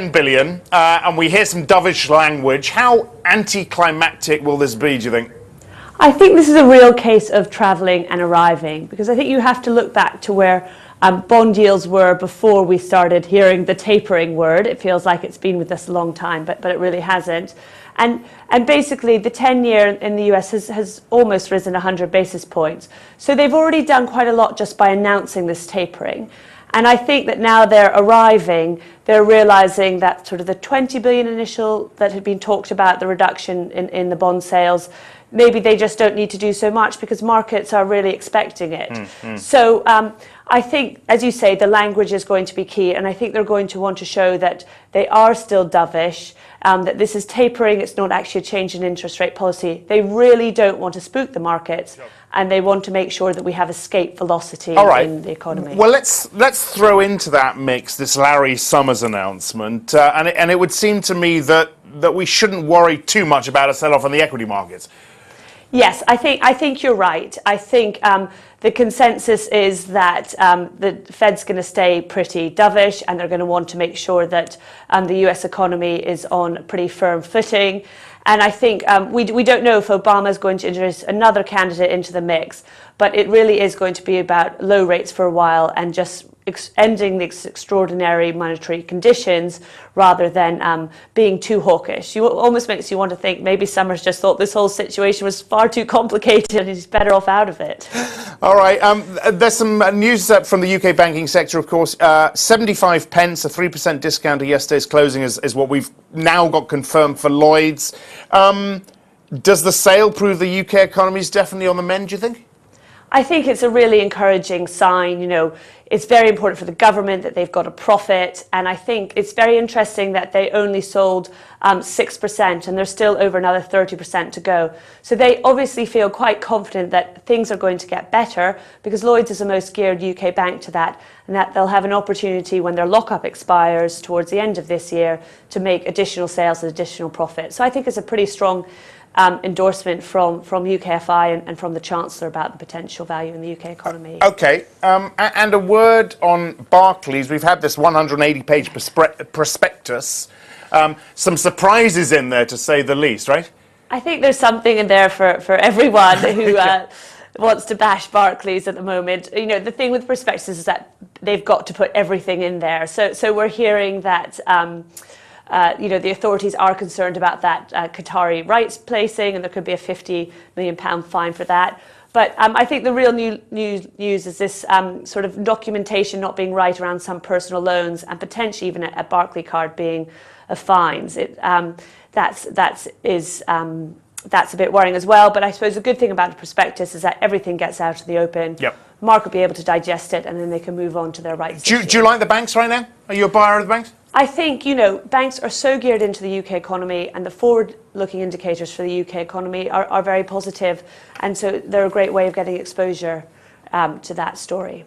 10 billion, and we hear some dovish language. How anticlimactic will this be, do you think? I think this is a real case of travelling and arriving, because I think you have to look back to where bond yields were before we started hearing the tapering word. It feels like it's been with us a long time, but it really hasn't. And basically, the 10-year in the US has almost risen 100 basis points. So they've already done quite a lot just by announcing this tapering. And I think that now they're arriving, they're realising that sort of the 20 billion initial that had been talked about, the reduction in the bond sales, maybe they just don't need to do so much because markets are really expecting it. So I think, as you say, the language is going to be key, and I think they're going to want to show that they are still dovish, that this is tapering, it's not actually a change in interest rate policy. They really don't want to spook the markets, and they want to make sure that we have escape velocity in the economy. Well, let's throw into that mix this Larry Summers announcement, and it would seem to me that we shouldn't worry too much about a sell-off in the equity markets. Yes, I think you're right. I think the consensus is that the Fed's going to stay pretty dovish, and they're going to want to make sure that the US economy is on pretty firm footing. And I think we don't know if Obama is going to introduce another candidate into the mix, but it really is going to be about low rates for a while and just ending these extraordinary monetary conditions rather than being too hawkish. It almost makes you want to think maybe Summers just thought this whole situation was far too complicated and he's better off out of it. All right. There's some news from the UK banking sector, of course. 75 pence, a 3% discount to yesterday's closing is what we've now got confirmed for Lloyds. Does the sale prove the UK economy is definitely on the mend, do you think? I think it's a really encouraging sign. You know, it's very important for the government that they've got a profit, and I think it's very interesting that they only sold 6%, and there's still over another 30% to go. So they obviously feel quite confident that things are going to get better, because Lloyds is the most geared UK bank to that, and that they'll have an opportunity when their lockup expires towards the end of this year to make additional sales and additional profit. So I think it's a pretty strong endorsement from UKFI and from the Chancellor about the potential value in the UK economy. Okay, and a word on Barclays. We've had this 180-page prospectus. Some surprises in there, to say the least, right? I think there's something in there for everyone who wants to bash Barclays at the moment. You know, the thing with prospectus is that they've got to put everything in there. So we're hearing that you know, the authorities are concerned about that Qatari rights placing, and there could be a £50 million fine for that. But I think the real news is this sort of documentation not being right around some personal loans, and potentially even a Barclay card being a fines. That's a bit worrying as well. But I suppose the good thing about the prospectus is that everything gets out of the open. Yep. Market will be able to digest it, and then they can move on to their rights. Do you like the banks right now? Are you a buyer of the banks? I think, you know, banks are so geared into the UK economy, and the forward-looking indicators for the UK economy are very positive, and so they're a great way of getting exposure to that story.